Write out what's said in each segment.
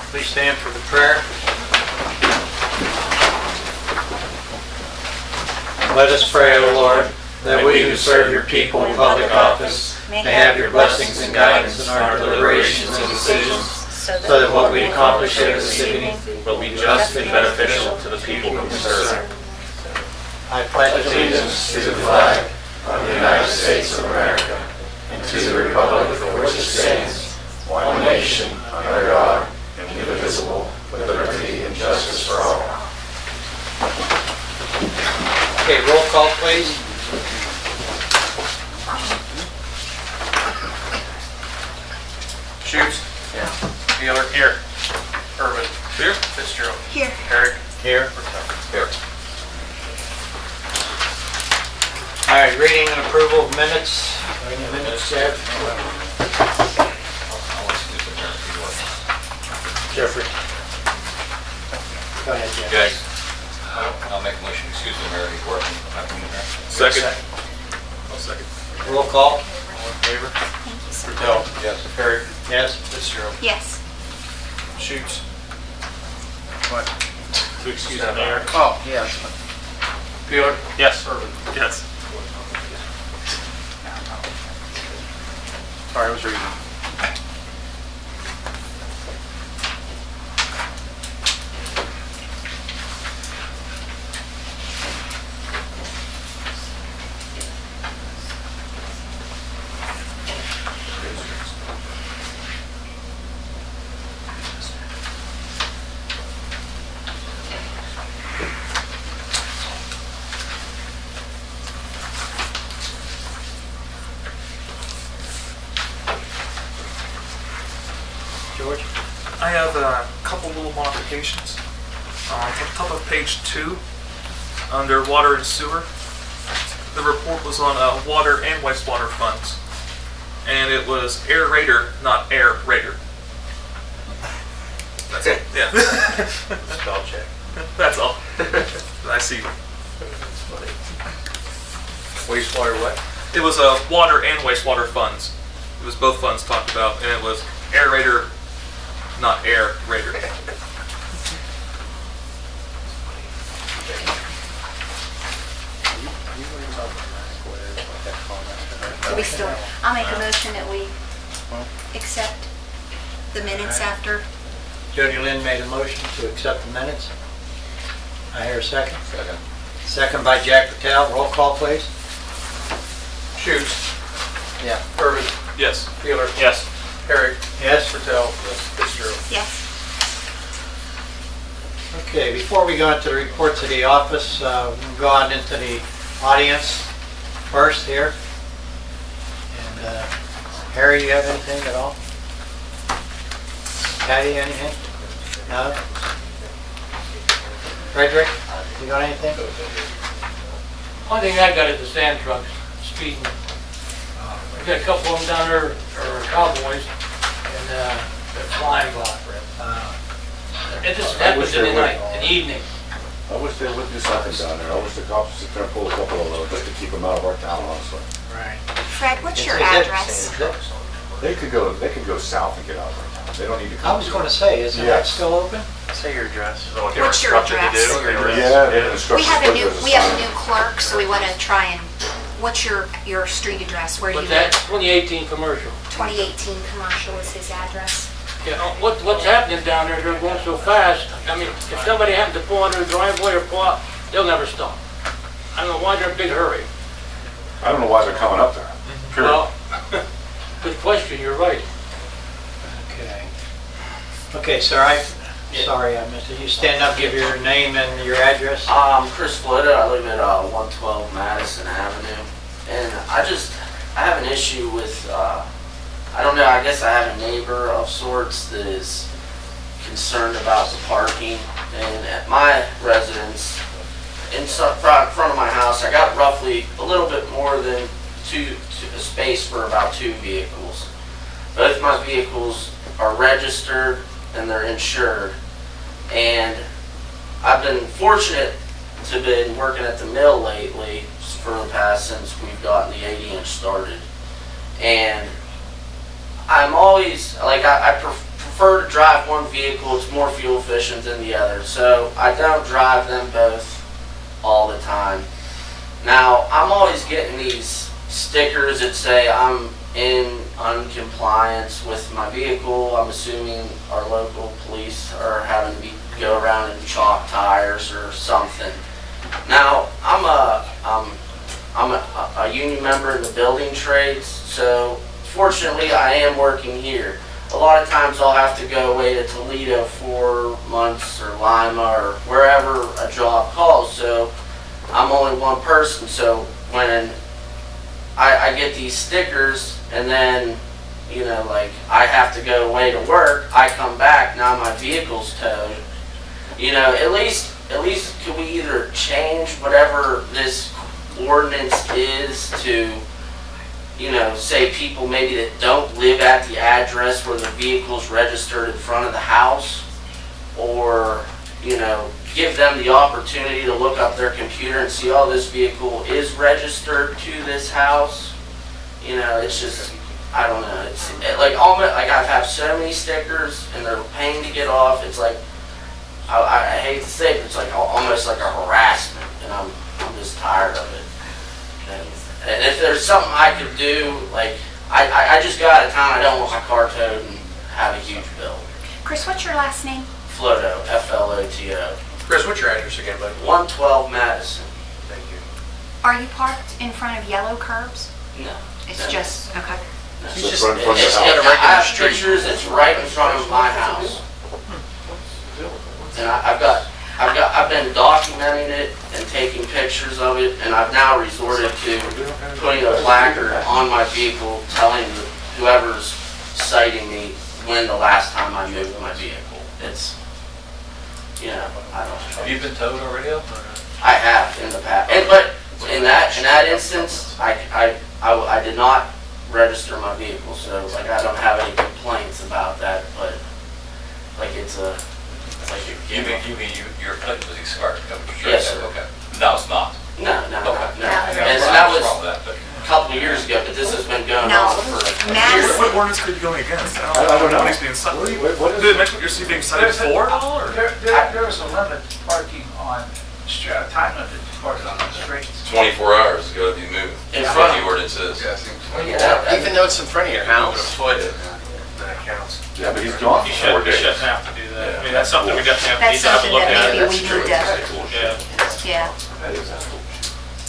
Please stand for the prayer. Let us pray, O Lord, that we who serve your people in public office may have your blessings and guidance in our deliberations and decisions, so that what we accomplish here this evening will be just and beneficial to the people whom we serve. I pledge allegiance to the flag of the United States of America and to the republic for which it stands, one nation, under God, indivisible, with liberty and justice for all. Okay, roll call, please. Shoots. Yeah. Wheeler. Here. Irvin. Here. Fitzgerald. Here. Herrick. Here. Here. All right, reading and approval of minutes. Any minutes, Jeff? Jeffrey. Go ahead, Jeff. Guys, I'll make a motion, excuse the mayor, he's working. Second. I'll second. Roll call. All in favor? Thank you, sir. Patel. Yes. Herrick. Yes. Fitzgerald. Yes. Shoots. What? To excuse the mayor. mayor. Oh, yes. Wheeler. Yes. Irvin. Yes. Sorry, I was reading. George? I have a couple little modifications. On top of page 2, under water and sewer, the report was on water and wastewater funds. And it was aerator, not air raider. That's it. Yeah. Spell check. That's all. I see. Wastewater what? It was water and wastewater funds. It was both funds talked about, and it was aerator, not air raider. Do we still, I'll make a motion that we accept the minutes after. Jody Lynn made a motion to accept the minutes. I hear a second. Second. Second by Jack Patel. Roll call, please. Shoots. Yeah. Irvin. Yes. Wheeler. Yes. Herrick. Yes? Patel. Yes. Fitzgerald. Yes. Okay, before we go into the reports of the office, we'll go on into the audience first here. And Harry, you have anything at all? Patty, anything? No? Frederick, you got anything? One thing I got is the sand trucks speeding. We got a couple of them down there, or cowboys, and they're flying by. It just happens in the night, in the evening. I wish they would do something down there. I wish the cops would sit there and pull a couple of those just to keep them out of our town, honestly. Right. Fred, what's your Is it- address? is it- They could go south and get out of our town. They don't need to I come. was going to say, isn't that Yes. still open? Say your address. What's your address? Yeah, they We have a new clerk, so we want to try and, what's your street address? Where do you But that live? 2018 commercial. 2018 commercial is his address. You know, what's happening down there, they're going so fast. I mean, if somebody happens to pull under the driveway or pull out, they'll never stop. I don't know why they're in a big hurry. I don't know why they're coming up there. Period. Well, good question, you're right. Okay. Okay, sir, sorry I missed it. You stand up, give your name and your address. Chris Flitter. I live at 112 Madison Avenue, and I have an issue with, I don't know, I guess I have a neighbor of sorts that is concerned about the parking, and at my residence, in front of my house, I got roughly a little bit more than a space for about 2 vehicles. Both my vehicles are registered and they're insured, and I've been fortunate to have been working at the mill lately for the past since we've gotten the 80-inch started, and I'm always like I prefer prefer to drive one vehicle. It's more fuel efficient than the other. So I don't drive them both all the time. Now, I'm always getting these stickers that say I'm in uncompliance with my vehicle. I'm assuming our local police are having to go around and chalk tires or something. Now, I'm a union member in the building trades, so fortunately I am working here. A lot of times I'll have to go away to Toledo 4 months or Lima or wherever a job calls, so I'm only one person. So when I get these stickers and then, you know, like I have to go away to work, I come back, now my vehicle's towed. You know, at least can we either change whatever this ordinance is to, you know, say people maybe that don't live at the address where the vehicle's registered in front of the house, or, you know, give them the opportunity to look up their computer and see, oh, this vehicle is registered to this house. You know, it's just, I don't know. It's like almost like I've had so many stickers and they're a pain to get off. It's like, I hate to say it, but it's like almost like a harassment, and I'm just tired of it. And if there's something I could do, like I just got out of town. I don't want my car towed and have a huge bill. Chris, what's your last name? Floto, Floto. Chris, what's your address again, buddy? 112 Madison. Thank you. Are you parked in front of yellow curbs? No. It's No. just, okay. No. So it's right in front of your I house. have pictures. It's right in front of my house. And I've been documenting it and taking pictures of it, and I've now resorted to putting a placard on my vehicle telling whoever's citing me when the last time I moved my vehicle. It's, you know, I don't know. Have you been towed already? I have in the past, but in that instance, I did not register my vehicle, so like I don't have any complaints about that. But like it's like You mean your plate was expired? Yes, sir. Okay. No, it's not. no. Okay. And What's that wrong was with that, but- a couple of years ago, but this has been going No. on for Madison- years. What ordinance could you be going against? I don't know. What is being cited? What is Did it it? mention what you're being cited for at all? Or? There was a limit to parking on, time limit to parking on the streets. 24 hours is going to be moved. In That's front what of- the ordinance is. Yeah, Even though it's in front of your house? That counts. Yeah, but he's gone You for 4 days. shouldn't have to do that. I mean, that's something we definitely That's have to something look that at. maybe we need to, Yeah. yeah. That is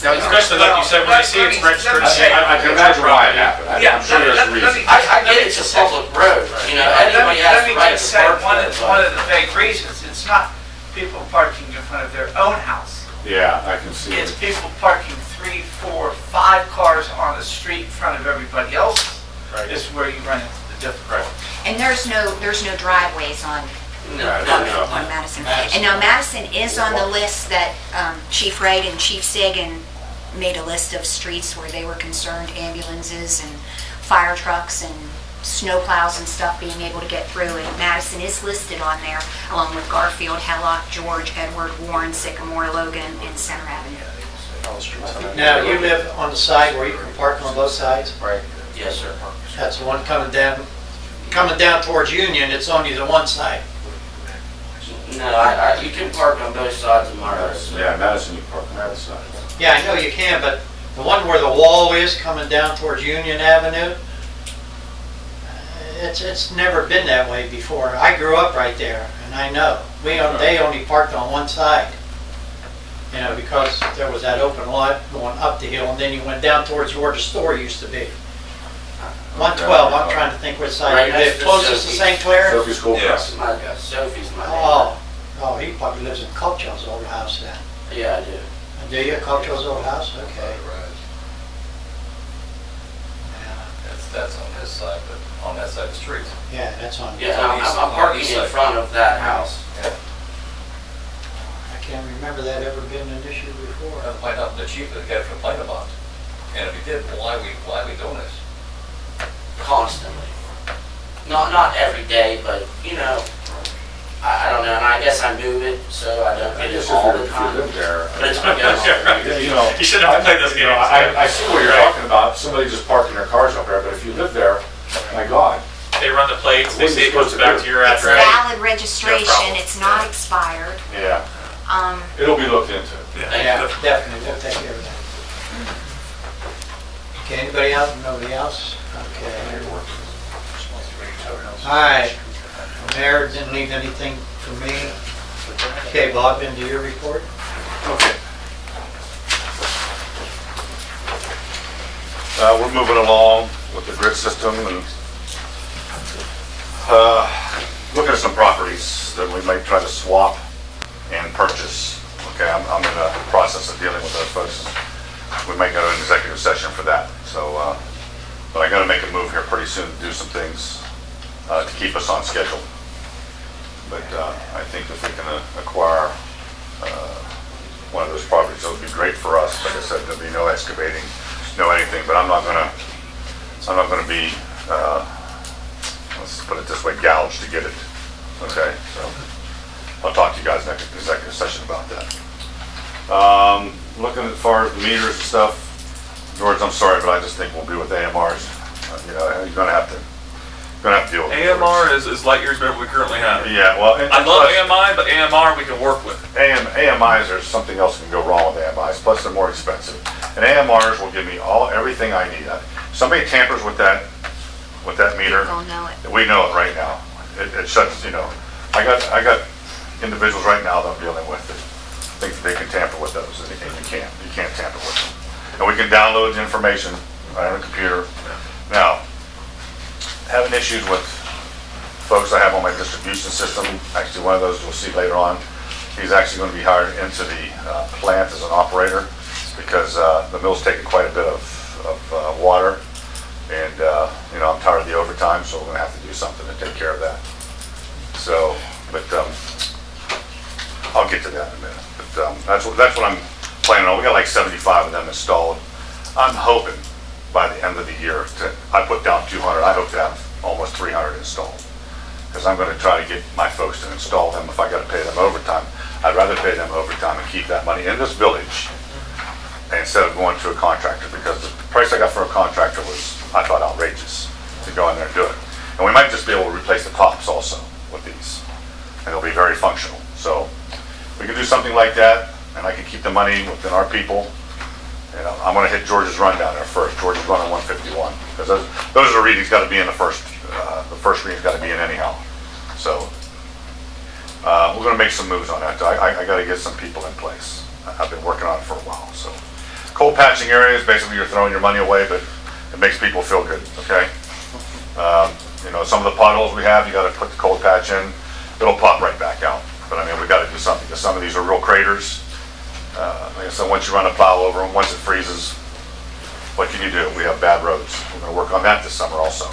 Now, especially like you said, when they see it's registered. I can imagine why it happened. I'm sure there's a reason. I get it's a public road, you know, anybody has Let the me right just to say, park one there. of the big reasons, it's not people parking in front of their own house. Yeah, I can see It's it. people parking 3, 4, 5 cars on the street in front of everybody else's. Right. This is where you run into the difficulty. And there's no driveways on No, on Madison. And now Madison is on the list that Chief Wright and Chief Sagan made a list of streets where they were concerned, ambulances and fire trucks and snowplows and stuff being able to get through. And Madison is listed on there, along with Garfield, Hellock, George, Edward, Warren, Sycamore, Logan, and Center Avenue. Now, you live on the side where you can park on both sides? Right. Yes, sir. That's the one coming down towards Union, it's only the one side. No, you can park on both sides of my road. Yeah, Madison, you park on that side. Yeah, I know you can, but the one where the wall is coming down towards Union Avenue, it's never been that way before. I grew up right there, and I know. They only parked on one side. You know, because there was that open lot going up the hill, and then you went down towards where the store used to be. 112, I'm trying to think which side Right you next live. to Closest to Sophie's. St. Clair? Sophie's School Yes. Press. Sophie's my neighbor. Oh, he probably lives in Culcho's old house then. Yeah, I do. Do you, Culcho's old house? Okay. That's on this side, but on that side of the street. Yeah, that's on. Yeah, I'm parking in front of that house. I can't remember that ever been an issue before. I'll find out the chief that got a complaint about it. And if he did, why are we doing this? Constantly. Not every day, but you know, I don't know, and I guess I move it so I don't I get guess it all if the you time. live there. But it's been going on. You know. You shouldn't have to play those you know, games. I see what you're talking about, somebody just parking their cars up there, but if you live there, my God. They run the plates, they say it goes back to your It's address. valid registration, problem. it's not expired. Yeah, Um, it'll be looked into. Yeah, definitely, we'll take care of that. Okay, anybody else? Nobody else? Okay. All right, Mayor didn't leave anything for me. Okay, Bob, into your report? Okay. We're moving along with the grid system and looking at some properties that we might try to swap and purchase. Okay, I'm in the process of dealing with those folks. We might go to an executive session for that. So, but I got to make a move here pretty soon to do some things to keep us on schedule. But I think if we can acquire one of those properties, it would be great for us. Like I said, there'll be no excavating, no anything. But I'm not gonna be, let's put it this way, gouged to get it. Okay, so I'll talk to you guys next executive session about that. Looking as far as the meters and stuff, George, I'm sorry, but I just think we'll be with AMRs. You know, you're gonna have to deal with it. AMR is light years better than we currently have. Yeah, well, I love AMI, but AMR we can work with. AMIs, there's something else that can go wrong with AMIs, plus they're more expensive. And AMRs will give me everything I need. Somebody tampers with that meter, People know it. we know it right now. It shuts, you know, I got individuals right now that I'm dealing with that think that they can tamper with those, and you can't tamper with them. And we can download the information right on the computer. Now, having issues with folks I have on my distribution system. Actually, one of those you'll see later on. He's actually going to be hired into the plant as an operator because the mill's taking quite a bit of water, and you know, I'm tired of the overtime, so we're going to have to do something to take care of that. So, but I'll get to that in a minute. But that's what I'm planning on. We got like 75 of them installed. I'm hoping by the end of the year, I put down 200. I hope to have almost 300 installed, because I'm going to try to get my folks to install them. If I got to pay them overtime, I'd rather pay them overtime and keep that money in this village instead of going to a contractor, because the price I got for a contractor was, I thought, outrageous to go in there and do it. And we might just be able to replace the tops also with these, and they'll be very functional. So we can do something like that, and I can keep the money within our people. And I'm going to hit George's run down there first. George is running 151, because those are the readings got to be in the first reading's got to be in anyhow. So we're going to make some moves on that. I got to get some people in place. I've been working on it for a while. So cold patching areas, basically you're throwing your money away, but it makes people feel good, okay? You know, some of the potholes we have, you got to put the cold patch in. It'll pop right back out. But I mean, we got to do something, because some of these are real craters. Like I said, once you run a plow over them, once it freezes, what can you do? We have bad roads. We're going to work on that this summer also.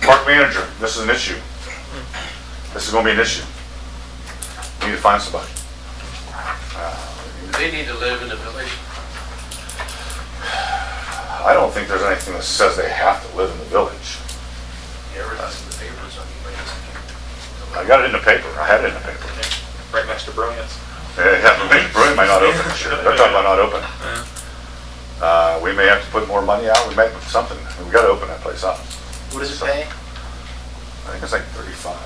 Park manager, this is an issue. This is going to be an issue. We need to find somebody. They need to live in the village. I don't think there's anything that says they have to live in the village. Everything's in the papers, I got it in the paper. I had it in the paper. right next to Brilliance. Yeah, Brewing might not open this year. They're talking about not opening. We may have to put more money out. We may have something. We got to open that place up. What does it pay? I think it's like 35.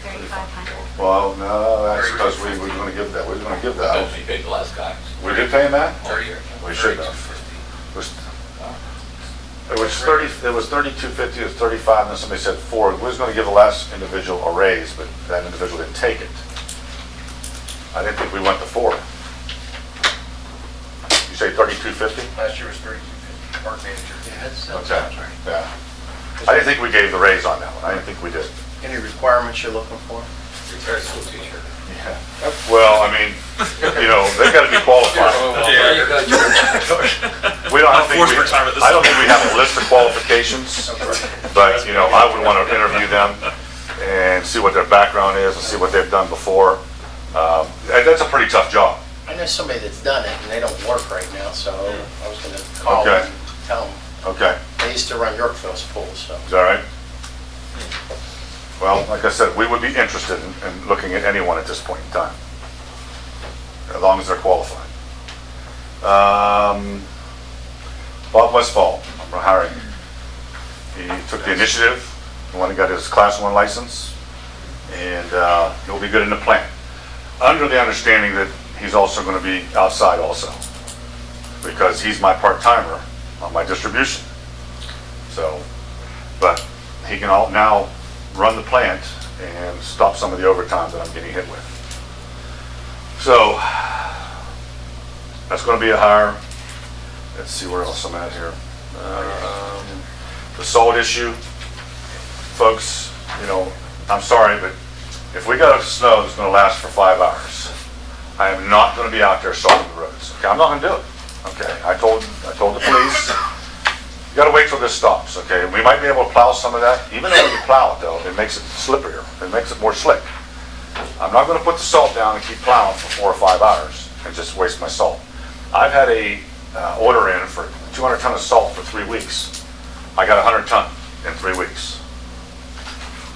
3,500. Well, no, that's because we were going to give that. We were going to give that. You paid the last guy. We did pay him that? 30 or? We should have. It was 30. It was 32.50. It was 35, and then somebody said 4. We was going to give the last individual a raise, but that individual didn't take it. I didn't think we went to 4. You say 32.50? Last year was 32.50, park manager. Yeah, that sounds Okay. right. Yeah. I didn't think we gave the raise on that one. I didn't think we did. Any requirements you're looking for? Retired school teacher. Yeah. Well, I mean, you know, they got to be qualified. There you go, George. We don't. I don't think Forced we, retirement this I don't think we have a list of qualifications, but you know, I would want to interview them and see what their background is and see what they've done before. And that's a pretty tough job. I know somebody that's done it, and they don't work right now, so I was gonna call Okay. them and tell them. Okay, They used to run Yorkville's pool, so. is that right? Well, like I said, we would be interested in looking at anyone at this point in time, as long as they're qualified. Bob Westfall, I'm hiring him. He took the initiative the one that got his Class 1 license, and he'll be good in the plant. Under the understanding that he's also going to be outside also, because he's my part-timer on my distribution. So, but he can now run the plant and stop some of the overtime that I'm getting hit with. So, that's going to be a hire. Let's see where else I'm at here. The salt issue, folks, I'm sorry, but if we got a snow that's going to last for 5 hours, I am not going to be out there salting the roads. Okay, I'm not going to do it. Okay, I told the police, you got to wait till this stops. Okay, we might be able to plow some of that. Even though you plow it, though, it makes it slipperier. It makes it more slick. I'm not going to put the salt down and keep plowing for 4 or 5 hours and just waste my salt. I've had a order in for 200 ton of salt for 3 weeks. I got 100 ton in 3 weeks.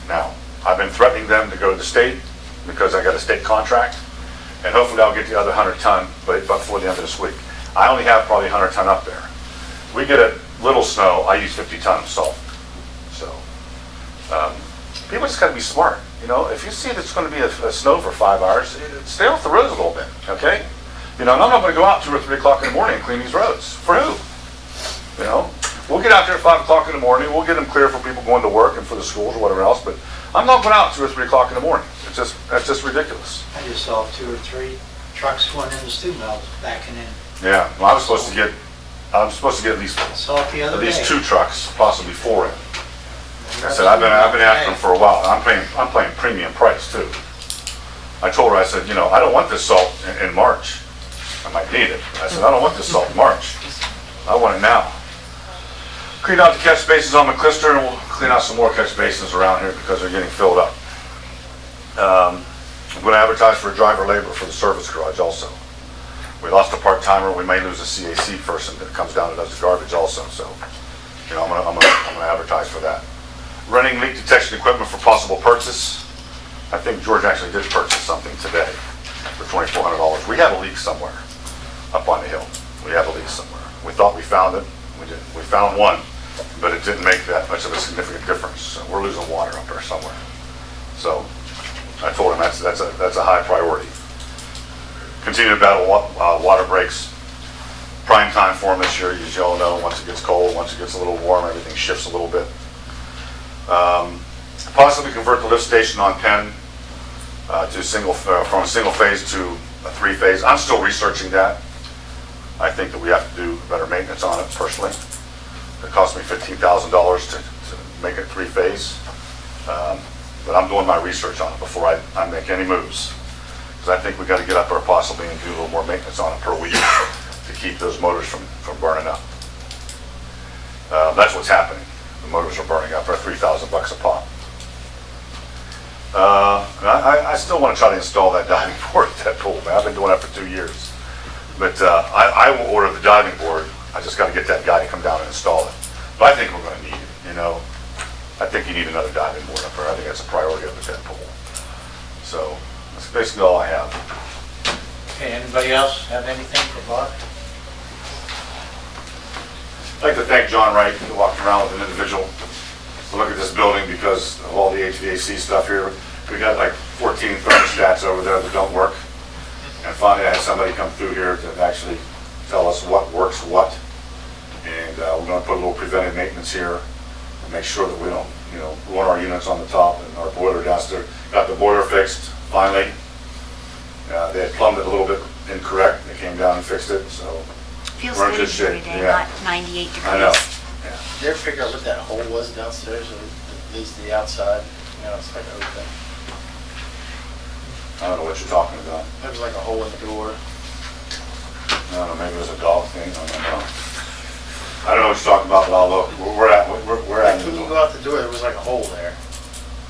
Now, I've been threatening them to go to the state because I got a state contract, and hopefully I'll get the other 100 ton before the end of this week. I only have probably 100 ton up there. We get a little snow, I use 50 ton of salt. So, people just got to be smart. If you see that it's going to be a snow for 5 hours, stay off the roads a little bit, okay? And I'm not going to go out 2 or 3 o'clock in the morning and clean these roads. For who? We'll get out there at 5 o'clock in the morning. We'll get them clear for people going to work and for the schools or whatever else. But I'm not going out 2 or 3 o'clock in the morning. That's just ridiculous. I just saw 2 or 3 trucks going in the stew mills backing in. Yeah, well, I'm supposed to get at least I saw it the other day. 2 trucks, possibly 4 in. I said I've been after them for a while. I'm paying premium price too. I told her, I said, I don't want this salt in March. I might need it. I said I don't want this salt in March. I want it now. Clean out the catch basins on McClister, and we'll clean out some more catch basins around here because they're getting filled up. I'm going to advertise for a driver labor for the service garage also. We lost a part-timer. We may lose a CAC person that comes down and does the garbage also. So, I'm going to advertise for that. Running leak detection equipment for possible purchase. I think George actually did purchase something today for $2,400. We have a leak somewhere up on the hill. We have a leak somewhere. We thought we found it. We didn't. We found one, but it didn't make that much of a significant difference. So we're losing water up there somewhere. So I told him that's a high priority. Continue to battle water breaks. Prime time for them this year, as you all know. Once it gets cold, once it gets a little warm, everything shifts a little bit. Possibly convert the lift station on Penn from a single phase to a 3-phase. I'm still researching that. I think that we have to do better maintenance on it personally. It cost me $15,000 to make it 3-phase. But I'm doing my research on it before I make any moves. Because I think we got to get up there possibly and do a little more maintenance on it per week to keep those motors from burning up. That's what's happening. The motors are burning up. They're $3,000 a pop. I still want to try to install that diving board at that pool, man. I've been doing that for 2 years. But I will order the diving board. I just got to get that guy to come down and install it. But I think we're going to need it, I think you need another diving board up there. I think that's a priority up at that pool. So that's basically all I have. Okay, anybody else have anything for Bob? I'd like to thank John Wright, who walked around with an individual to look at this building because of all the HVAC stuff here. We got like 14 thermostats over there that don't work. And finally I had somebody come through here to actually tell us what works what. And we're going to put a little preventive maintenance here and make sure that we don't, ruin our units on the top and our boiler downstairs. Got the boiler fixed finally. They had plumbed it a little bit incorrect. They came down and fixed it, so Feels we're in good good shape. every day, Yeah. not 98 degrees. I know. Yeah. Did you ever figure out what that hole was downstairs that leads to the outside? It's like open. I don't know what you're talking about. There was like a hole in the door. I don't know, maybe it was a dog thing. I don't know. I don't know what you're talking about, but I'll look. We're at When you go out the door, there was like a hole there.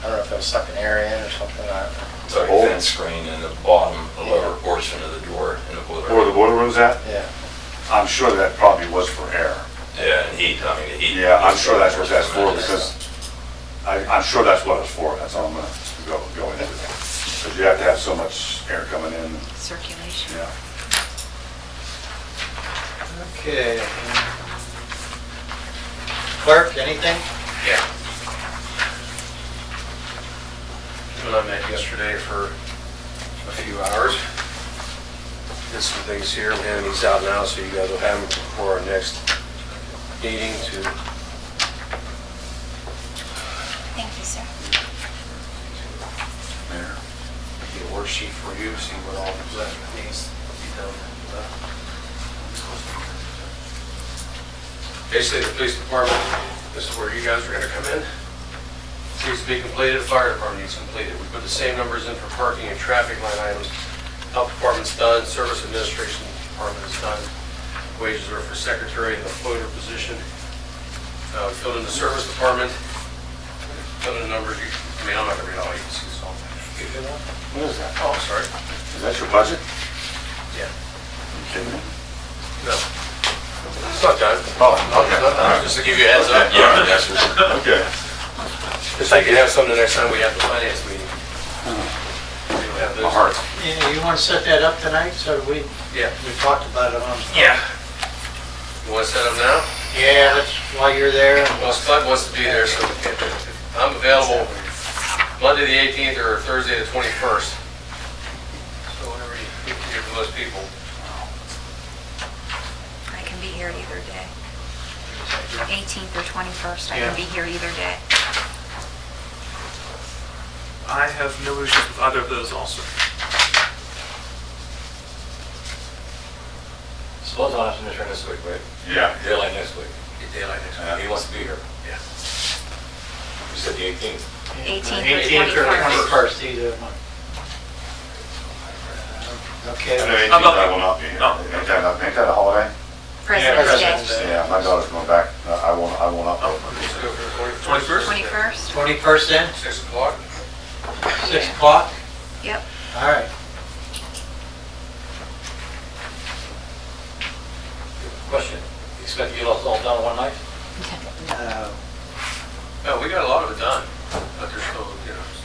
I don't know if it was sucking air in or something. I don't know. It's like a vent screen in the bottom, the lower portion of the door in the boiler. Where the boiler room's at? Yeah. I'm sure that probably was for air. Yeah, and heat, the heat. Yeah, I'm sure that's what that's for because I'm sure that's what it's for. That's all I'm gonna go into. Because you have to have so much air coming in. Circulation. Yeah. Okay. Clerk, anything? Yeah. I met yesterday for a few hours. Did some things here, and he's out now, so you guys will have him for our next meeting to Thank you, sir. get a worksheet for you, see what all that needs to be done. Basically, the police department, this is where you guys are gonna come in. Needs to be completed, the fire department needs completed. We put the same numbers in for parking and traffic line items. Health department's done, service administration department is done. Wages are for secretary and the floater position. Filled in the service department. Filled in the numbers, I'm not gonna read all, you can see this all. What is that? Oh, sorry. Is that your budget? Yeah. You kidding me? No. It's not done. Oh, okay. Just to give you a heads up. Yeah, that's just, okay. Just so you can have something the next time we have the finance meeting. You'll have My those. heart. You want to set that up tonight, so we Yeah. talked about it on. Yeah. You want to set up now? Yeah, that's why you're there. Well, Spud wants to be there, so I'm available Monday the 18th or Thursday the 21st. So whenever you can hear from those people. I can be here either day. 18th or 21st, I can be here either day. I have no issues with either of those also. Suppose I'll have to return this week, right? Yeah. Daylight next week. Get daylight next week. He wants to be here. Yeah. You said the 18th. 18th or 21st, either one. Okay. I know 18th I will not be here. No. Ain't that a holiday? President's President's Day. Day. Yeah, my daughter's going back. I will not. Let's go for the 21st? 21st? 21st then, 6 o'clock. 6 o'clock? Yep. All right. Question. You expect to get us all done in one night? No, we got a lot of it done, but there's still,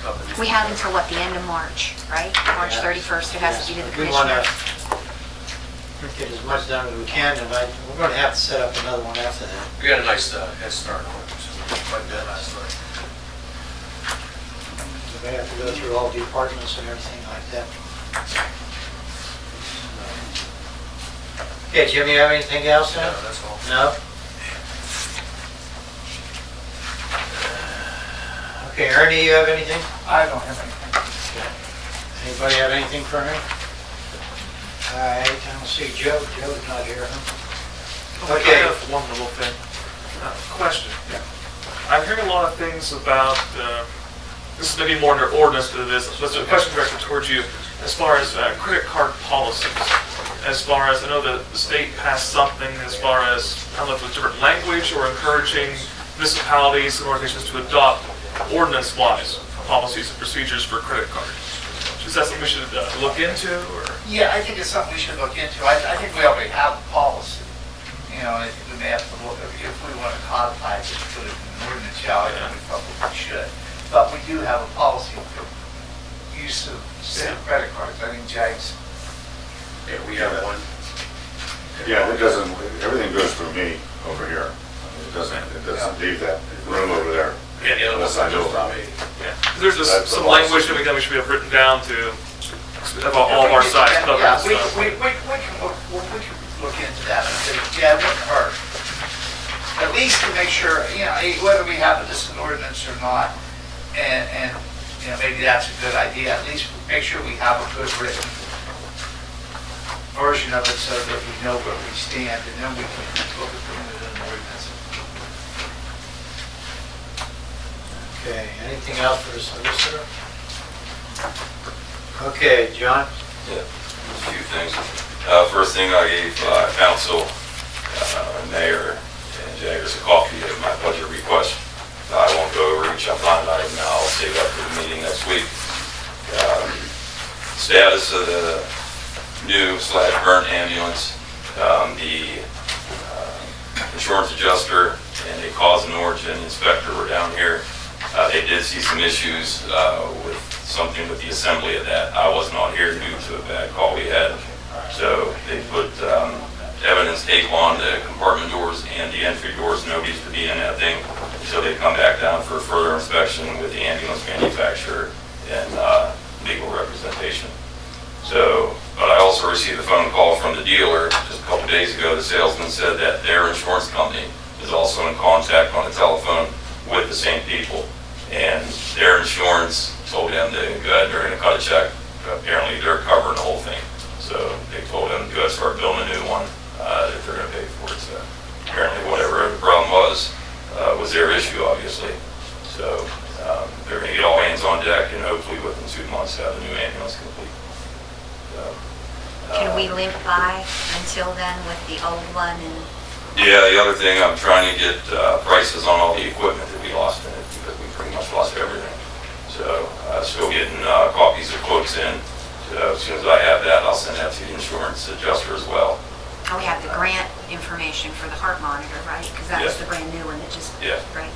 stuff in. We have until what, the end of March, right? March 31st, it has to be to the We want commissioner. to get as much done as we can, and we're going to have to set up another one after that. We got a nice head start on it, so we quite good last night. We have to go through all departments and everything like that. Okay, Jim, you have anything else No, now? that's all. No? Okay, Ernie, you have anything? I don't have anything. Anybody have anything for me? All right, I don't see Joe. Joe's not here, huh? I Okay. have one little thing. Question. I'm hearing a lot of things about, this is maybe more under ordinance than it is, but it's a question directed towards you, as far as credit card policies. As far as, I know that the state passed something as far as, I don't know if it was different language or encouraging municipalities and organizations to adopt ordinance-wise policies and procedures for credit cards. Is that something we should look into, or? Yeah, I think it's something we should look into. I think we already have a policy. I think we may have to look, if we want to codify it, just put it in an ordinance, I think we probably should. But we do have a policy for use of city credit cards. I think Jags. Yeah, we have one. Yeah, it doesn't, everything goes through me over here. It doesn't leave that room over there. Yeah, the other Unless one I know goes about from it. me. There's just That's the some language policy. that we should have written down to have all of our sides covered Yeah, and we stuff. can look into that. Yeah, it wouldn't hurt. At least to make sure, whether we have this in ordinance or not, and maybe that's a good idea. At least make sure we have a good written version of it so that we know where we stand, and then we can look at putting it in an ordinance. Okay, anything else for the solicitor? Okay, John? Yeah, a few things. First thing, I gave council, mayor, and Jaggers a copy of my budget request. I won't go over each line item now, I'll save that for the meeting next week. Status of the new/burnt ambulance, the insurance adjuster and a cause and origin inspector were down here. They did see some issues with something with the assembly of that. I was not here due to a bad call we had. So they put evidence tape on the compartment doors and the entry doors. Nobody's to be in that thing. So they come back down for further inspection with the ambulance manufacturer and legal representation. So, but I also received a phone call from the dealer just a couple days ago. The salesman said that their insurance company is also in contact on the telephone with the same people, and their insurance told them to go ahead, they're going to cut a check. Apparently, they're covering the whole thing. So they told them to go ahead and start building a new one if they're going to pay for it. So apparently, whatever the problem was their issue, obviously. So they're going to get all hands on deck, and hopefully within 2 months have a new ambulance complete. So, Can we limp by until then with the old one and? yeah, the other thing, I'm trying to get prices on all the equipment that we lost in it, because we pretty much lost everything. So still getting copies of quotes in. So as soon as I have that, I'll send that to the insurance adjuster as well. Oh, we have the grant information for the heart monitor, right? Because that was Yeah. the brand new one that just, Yeah. right?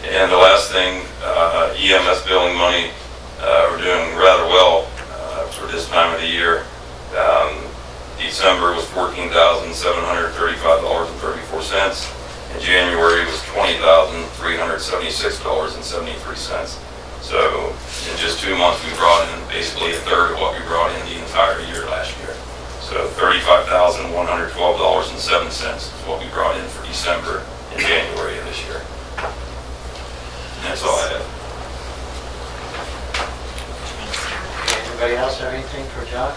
And the last thing, EMS billing money, we're doing rather well for this time of the year. December was $14,735.34, and January was $20,376.73. So in just 2 months, we brought in basically a third of what we brought in the entire year last year. So $35,112.07 is what we brought in for December and January of this year. And that's all I have. Okay, anybody else have anything for John?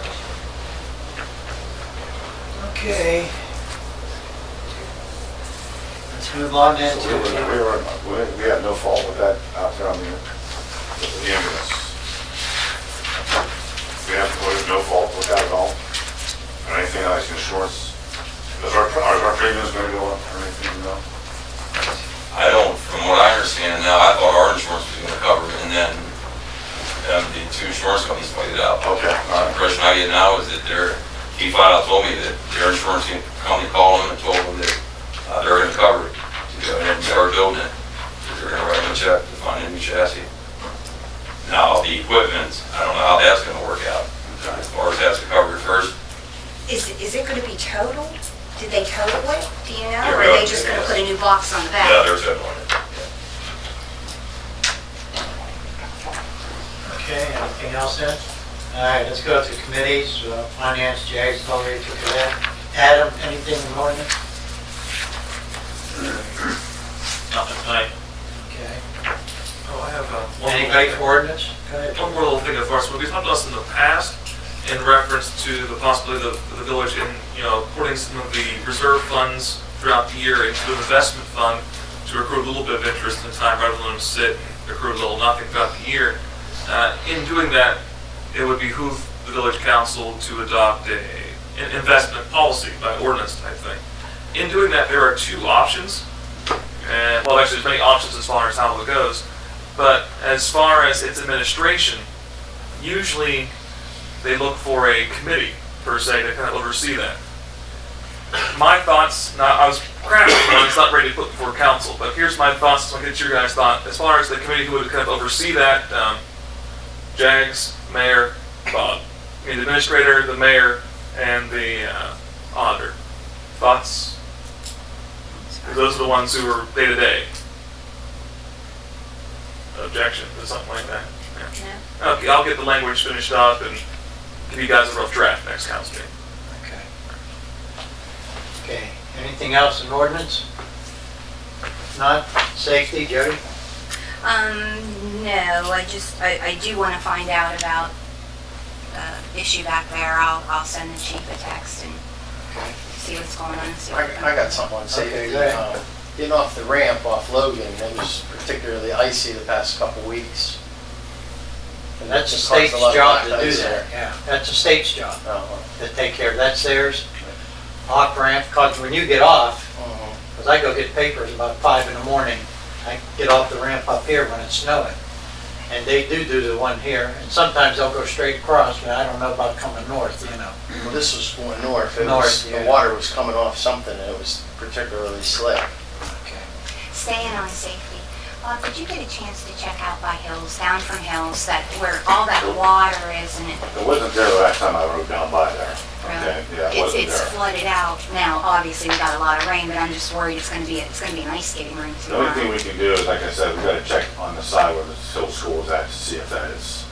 Okay. Let's move on then So to. we had no fault with that out there on the ambulance. We have no fault with that at all. Or anything like insurance. Is our premiums going to go up or anything, you know? I don't, from what I understand now, I thought our insurance was going to cover it, and then the two insurance companies played it out. Okay, The all right. impression I get now is that he flat out told me that their insurance company called them and told them that they're going to cover it, to go ahead and start building it. They're going to write them a check to find a new chassis. Now, the equipment, I don't know how that's going to work out. As far as that's covered first, Is it going to be totaled? Did they total it? Do you know? Yeah, Or are they just going to yes. put a new box on the back? yeah, there's that on it. Okay, anything else then? All right, let's go to committees. Finance, Jay's already took care of that. Adam, anything in ordinance? Nothing tonight. Okay. Oh, I have one Anybody more for ordinance? Go ahead. thing. One more little thing as far as, we've talked about this in the past in reference to the possibility of the village in, putting some of the reserve funds throughout the year into an investment fund to accrue a little bit of interest in time rather than let them sit and accrue a little nothing throughout the year. In doing that, it would behoove the village council to adopt an investment policy by ordinance type thing. In doing that, there are two options. And, well, actually, there's many options as far as how it goes. But as far as its administration, usually they look for a committee, per se, to kind of oversee that. My thoughts, now I was crafting one, it's not ready to put before council, but here's my thoughts, so I get your guys' thought. As far as the committee who would kind of oversee that, Jags, Mayor, Bob. I mean, the administrator, the mayor, and the auditor. Thoughts? 'Cause those are the ones who are day to day. Objection to something like that. Yeah. No? Okay, I'll get the language finished up and give you guys a rough draft next council meeting. Okay. Okay, anything else in ordinance? If not, safety, Jody? No, I do want to find out about issue back there. I'll send the chief a text and Okay. see what's going on and see I what. I got something on Okay, safety. go ahead. Getting off the ramp off Logan, it was particularly icy the past couple weeks. And That's the it caused state's a lot of job black to do ice that, there. yeah. That's the state's job, Oh, to take care of, that's theirs. Off ramp, because when you get off, well. because I go get papers about 5 in the morning, I get off the ramp up here when it's snowing. And they do the one here, and sometimes they'll go straight across, but I don't know about coming north, Well, this was going north. It North, was, yeah. the water was coming off something and it was particularly slick. Okay. Staying on safety. Did you get a chance to check out by Hills, down from Hills, that where all that water is and it? It wasn't there last time I rode down by there. Okay, yeah, it wasn't It's there. flooded out now, obviously, we got a lot of rain, but I'm just worried it's gonna be an ice skating rink The only thing tomorrow. we can do is, like I said, we gotta check on the side where the Hill School is at to see if that is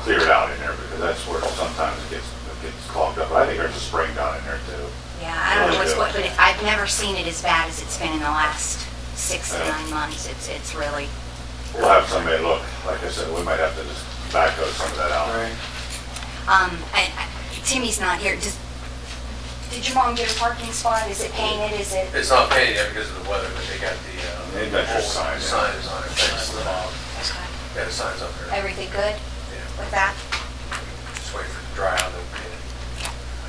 cleared out in there, because that's where sometimes it gets clogged up. But I think there's a spring down in there too. Yeah, I don't know what's what, but I've never seen it as bad as it's been in the last 6 to 9 months. It's really, We'll have somebody look, like I said, we might have to just backhoe some of that out. Timmy's not here. Did your mom get a parking spot? Is it painted? Is it? It's not painted yet because of the weather, but they got the, They got your sign, yeah. signs on it, thanks to the mob. Okay. Got the signs up there. Everything good Yeah, with that? just wait for it to dry out and then paint it.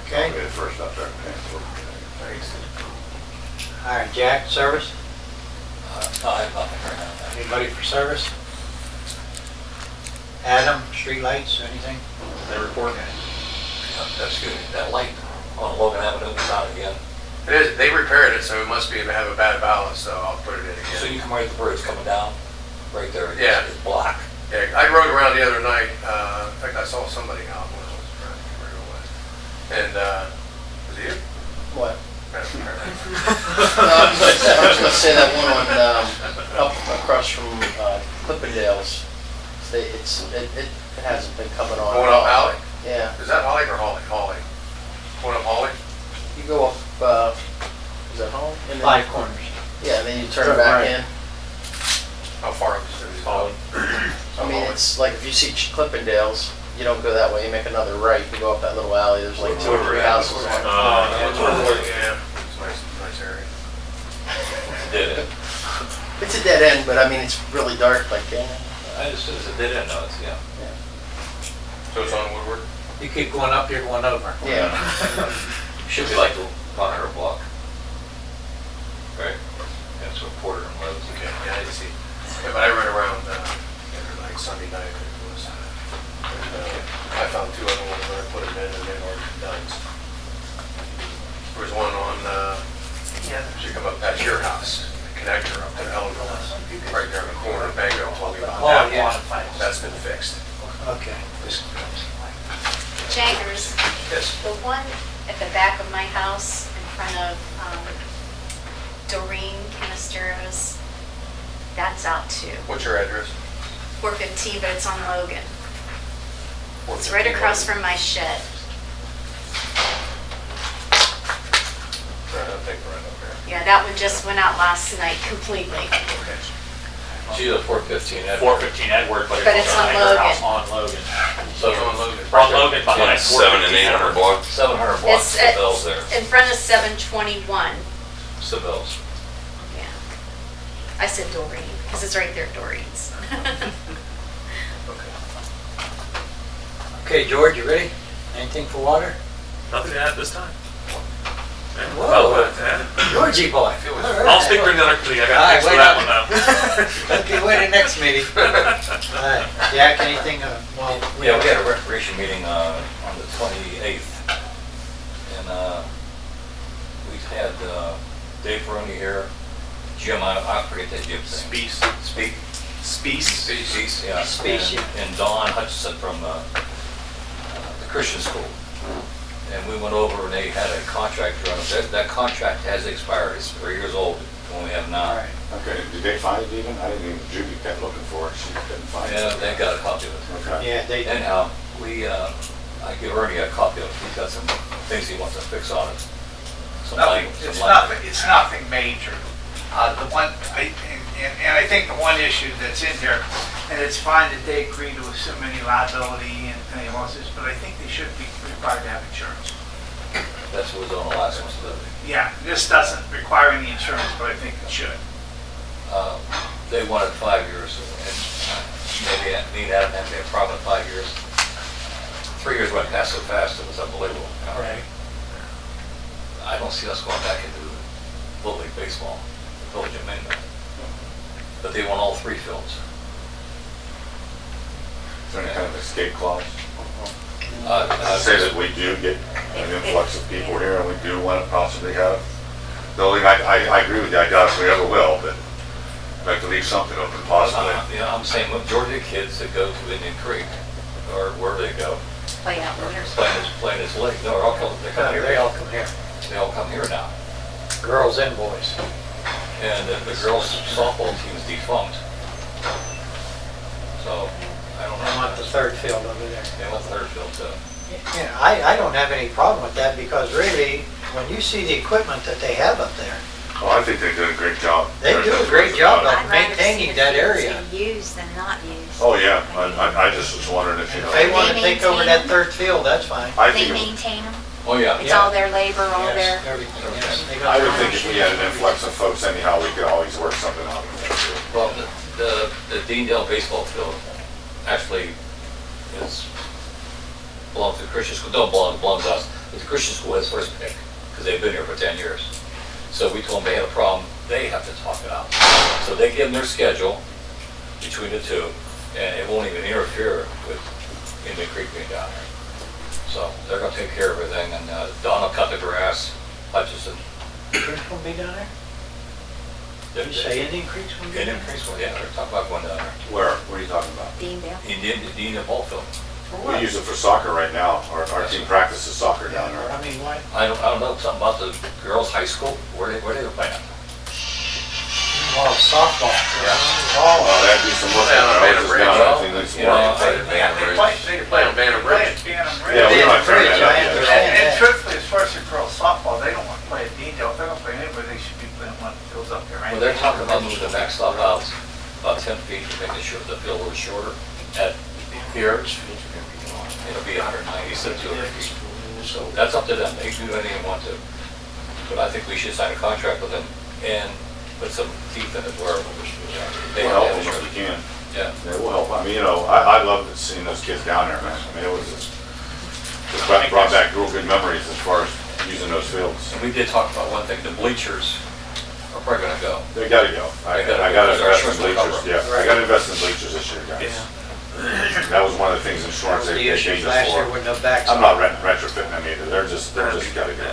Okay. We'll get it first up there. Thanks. All right, Jack, service? No, I have nothing right now. Anybody for service? Adam, streetlights, anything? They report. Excuse me, that light on Logan Avenue is out again. It is, they repaired it, so it must have a bad balance, so I'll put it in So again. you come right at the bridge coming down, right there. Yeah. It's black. Yeah, I rode around the other night, in fact, I saw somebody out when I was around, I can't remember who it was. And, was it you? What? No, apparently. No, I was gonna say that one on, up across from Clippendales. It hasn't been coming on. Going up Holly? Yeah, Is that Holly or Holly? Holly. Going up Holly? you go up, is that home? And then- Five corners. Yeah, and then you turn back Right. in. How far up the city is Holly? I mean, it's like if you see Clippendales, you don't go that way, you make another right, you go up that little alley, there's like 2 or 3 houses. Yeah, it's a nice area. Did it? It's a dead end, but I mean, it's really dark, like, It's a dead end, no, it's, yeah. So it's on Woodward? You keep going up, you're going over. yeah. Should be like the 100 block. Right? That's what Porter and Lowe's. Okay, yeah, I didn't see. Yeah, but I rode around, the other night, Sunday night, I think it was. And, I found 2 other ones where I put them in and they'd already been done. There was one on, as you come up past your house, the connector up to Ellenville, right there in the corner, Bango told me about Oh, that. yeah. That's been fixed. Okay. Jaggers, Yes. the one at the back of my house in front of Doreen Canisteros, that's out too. What's your address? 415, but it's on Logan. It's right across from my shed. Right, I'll take the right up there. Yeah, that one just went out last night completely. Okay. She's at 415 Edward. 415 Edward, but But it's on behind her house Logan. on Logan. So it's on Logan. On Logan behind Yeah, 7 and 415 800 Edward. block. 700 blocks, It's at- Seville's there. in front of 721. Seville's. Yeah. I said Doreen, because it's right there, Doreen's. Okay, George, you ready? Anything for water? Nothing to add this time. Whoa. Well, yeah. Georgie boy. I'll speak during the other committee, I got things for that one though. Okay, wait the next meeting. All right, Jack, anything, well, Yeah, we had a recreation meeting on the 28th. And we had Dave Ferroni here, Jim, I forget that Jim's name. Speece, yeah. Speece, yeah. And Don Hutchison from the Christian school. And we went over and they had a contract run. That contract has expired. It's 3 years old. We only have 9. Okay, did they find it even? I didn't even, Judy kept looking for it, she couldn't find it. Yeah, they got a copy of it. Okay. yeah, they, Anyhow, I give Ernie a copy of it. He's got some things he wants to fix on it. Some Nothing, lighting- it's some lighting. nothing, it's nothing major. The one, and I think the one issue that's in there, and it's fine that they agree to assume any liability and any losses, but I think they should be required to have insurance. That's what was on the last one. So Yeah, this doesn't require any insurance, but I think it should. they wanted 5 years, and maybe me and Adam had a problem with 5 years. 3 years went past so fast, it was unbelievable. right. I don't see us going back into Little League Baseball, the Village of Mingo. But they want all 3 fields. Is there any kind of escape clause? I'd Say that we do get an influx of people here and we do want to possibly have building, I agree with you, I doubt if we ever will, but I'd like to leave something open possibly. I'm saying, majority of kids that go to Indian Creek, or wherever they go, play out there. playing this lake. No, they're all come, they come They here. all come here, They all come here now. girls and boys. And the girls softball team is defunct. So, I don't know. I want the third field over there. They want third field too. Yeah, I don't have any problem with that because really, when you see the equipment that they have up there, Oh, I think they did a great job. they do a great job I'd of rather see maintaining the that fields area. be used than not used. Oh, yeah, I just was wondering if, you If know, they want to They take over maintain that third field, that's fine. I They think, maintain them, Oh, yeah. it's all their labor, all Yes, their, everything, yes. They got I would their think if we had an influx of folks anyhow, we could always work something out. Well, the Deandale baseball field actually is, belongs to the Christian school, don't belongs to us, but the Christian school has first pick, because they've been here for 10 years. So we told them they had a problem, they have to talk it out. So they give them their schedule between the two, and it won't even interfere with Indian Creek being down there. So they're gonna take care of everything, and Don will cut the grass, Hutchison. Creek's gonna be down there? Did you say Indian Creek's gonna be down Indian there? Creek's, yeah, they're talking about going down there. Where, what are you talking about? Deandale. Indian ball field. We use it for soccer right now. Our team practices soccer down there. I mean, why? I don't know, something about the girls' high school, where they playing? Oh, softball. Oh, that'd be some work. Down on I Banner was just Bridge. down there, I think it's You know, work. They could play on Banner Bridge. Yeah, we might turn that up, I yeah. understand And that. truthfully, as far as the girls softball, they don't want to play at Deandale. If they're going to play anywhere, they should be playing one of the fields up there, right? Well, they're talking about moving the backstop out about 10 feet, making sure the field was shorter. At here, it'll be 190 instead of 200 feet. So that's up to them, they can do anything they want to. But I think we should sign a contract with them and put some teeth in it where they We'll help have them if we insurance. can. Yeah. Yeah, we'll help. I mean, you know, I loved seeing those kids down there, man. I mean, it was just brought back real good memories as far as using those fields. And we did talk about one thing, the bleachers are probably gonna go. They gotta go. I They gotta gotta go. invest in Our insurance will cover bleachers, them. yeah. I gotta invest in bleachers this year, guys. That was one of the things insurance The they issues changed last us year for. with no backs. I'm not retrofitting them either. They're just gotta go.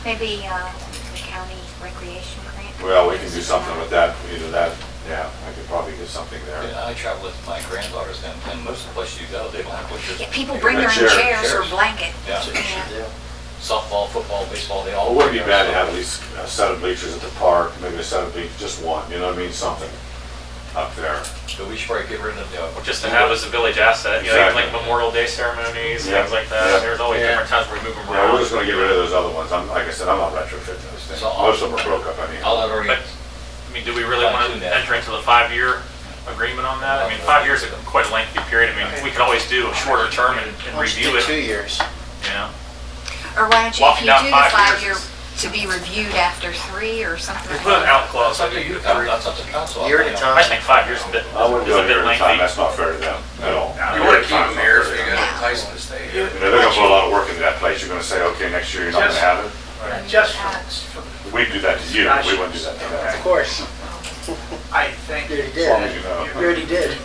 Maybe the county recreation grant. Well, we can do something with that, either that, yeah, I could probably get something there. Yeah, I travel with my granddaughters and most of the places you go, they don't have bleachers. Yeah, people bring their own Chairs. chairs or blanket. Yeah. That's what you should do. Softball, football, baseball, they all. It wouldn't be bad to have at least a set of bleachers at the park, maybe a set of bleachers, just one, you know what I mean, something up there. So we should probably get rid of the. Just to have as a village asset, you know, even like Exactly. Memorial Day ceremonies, Yeah. things like Yeah. that. There's always Yeah. different times where we move them Yeah, we're around. just gonna get rid of those other ones. Like I said, I'm not retrofitting those things. So Most of them are broke up anyhow. I'll have already, But, I mean, do we really want Fine-tune to that. enter into the 5-year agreement on that? I mean, 5 years is quite a lengthy period. I mean, we could always do a shorter term and Let's review do it, 2 years. you know? Or why don't you, if Walking you down do the 5 years 5-year to be reviewed after 3 or something We like put an that? out clause. that's up to you, that's up to council. Year at a You know. time. I think 5 years is a bit, I wouldn't is do a it bit here at a lengthy. time, that's not fair to them at all. You want to keep them here so you can entice them to stay here. You know, they're gonna put a lot of work into that place. You're gonna say, okay, next year you're not gonna have it. Just for, We do that to you, we wouldn't do that to them. Of course. I think, You already As long as did. you know. You already did.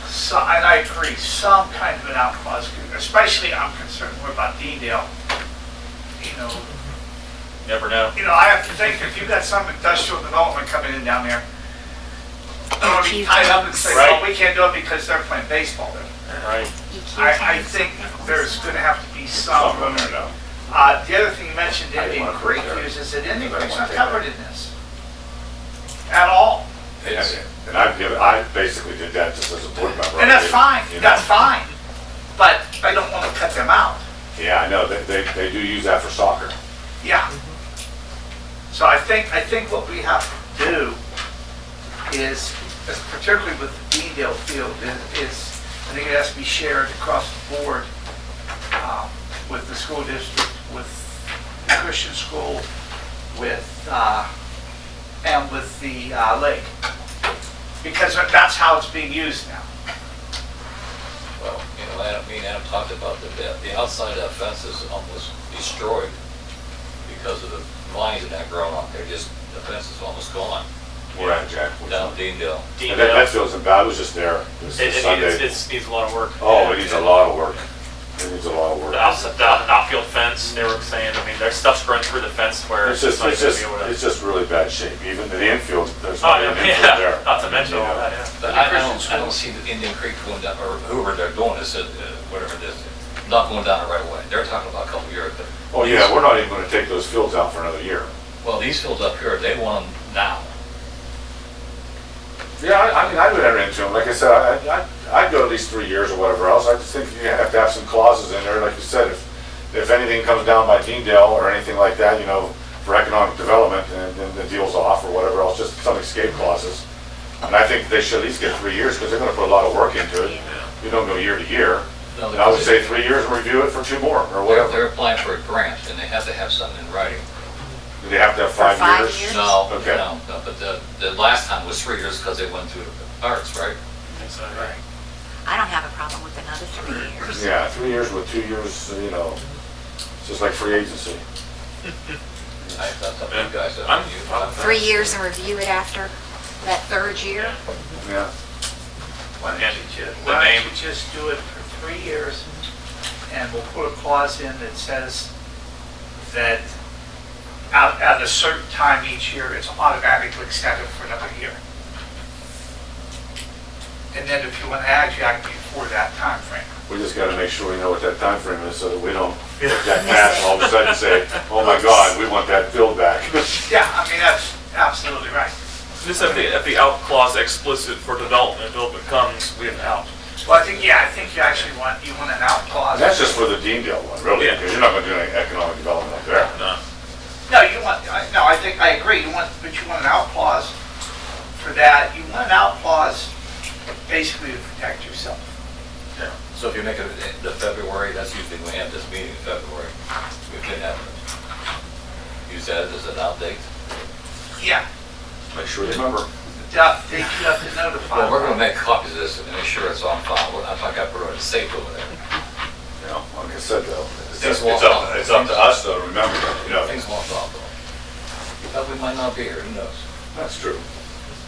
so, and I agree, some kind of an out clause, especially I'm concerned more about Deandale. You know, Never know. I have to think, if you've got some industrial development coming in down there, I don't want to be EQ tied up and say, Right. well, we can't do it because they're playing baseball there. Right. EQ I times. think there's gonna have to be some Some on there now. The other thing you mentioned, Indian Creek is that Indian Creek's not covered in this. At all. It's- And I basically did that just as a board member. And that's fine, You know? that's fine. But I don't wanna cut them out. Yeah, I know, they do use that for soccer. Yeah. So I think what we have to do is particularly with the Deandale field, is I think it has to be shared across the board with the school district, with the Christian school, and with the lake. Because that's how it's being used now. Well, me and Adam talked about the outside of that fence is almost destroyed because of the vines that have grown up there, just, the fence is almost gone We're at Jack. down Deandale. And that feels bad, I was just there this It Sunday. needs a lot of work. Oh, it needs a lot of work. It needs a lot of work. The outfield fence, they were saying, I mean, there's stuff's growing through the fence where It's just, not it's gonna just, be able to- it's just really bad shape. Even the infield, there's Oh, not even an infield yeah, there. not to mention all that, yeah. But I don't see the Indian Creek going down, or whoever they're doing this, whatever it is, not going down it right away. They're talking about a couple of years, but. Oh, yeah, we're not even gonna take those fields out for another year. Well, these fields up here, they want them now. Yeah, I mean, I would enter into them. Like I said, I'd go at least 3 years or whatever else. I just think you have to have some clauses in there, like you said, if anything comes down by Deandale or anything like that, you know, for economic development, and then the deal's off or whatever else, just some escape clauses. And I think they should at least get 3 years, because they're gonna put a lot of work into it. You don't go year to year. No, And I would say 3 years and review it for 2 more, or They're whatever. applying for a grant, and they have to have something in writing. Do they have to have For 5 5 years? years? No, Okay. no, but the last time was 3 years because they went through arts, right? I don't have a problem with another 3 years. Yeah, 3 years with 2 years, you know, it's just like free agency. I thought some of you guys, I'm- 3 years and review it after that third year? Yeah. Why don't And you the name- just do it for 3 years, and we'll put a clause in that says that at a certain time each year, it's automatically extended for another year. And then if you want to add, you act before that time frame. We just gotta make sure we know what that time frame is, so that we don't get that pass and all of a sudden say, oh my God, we want that field back. Yeah, I mean, that's absolutely right. Just if the out clause explicit for development comes, we have out. Well, I think you actually want an out clause. That's just for the Deandale one, really, Yeah. because you're not gonna do any economic development up there. No. No, I agree, but you want an out clause for that. You want an out clause basically to protect yourself. So if you make it the February, that's usually when we have this meeting in February. We can have it. Use that as an out date. Yeah, Make sure you remember. they do have to notify. Well, we're gonna make copies of this and make sure it's on file. Well, I think I put it in safe over there. You know, like I said though, Things walk off. it's up to us though, to remember, you know. Things won't fall though. But we might not be here, who knows? That's true.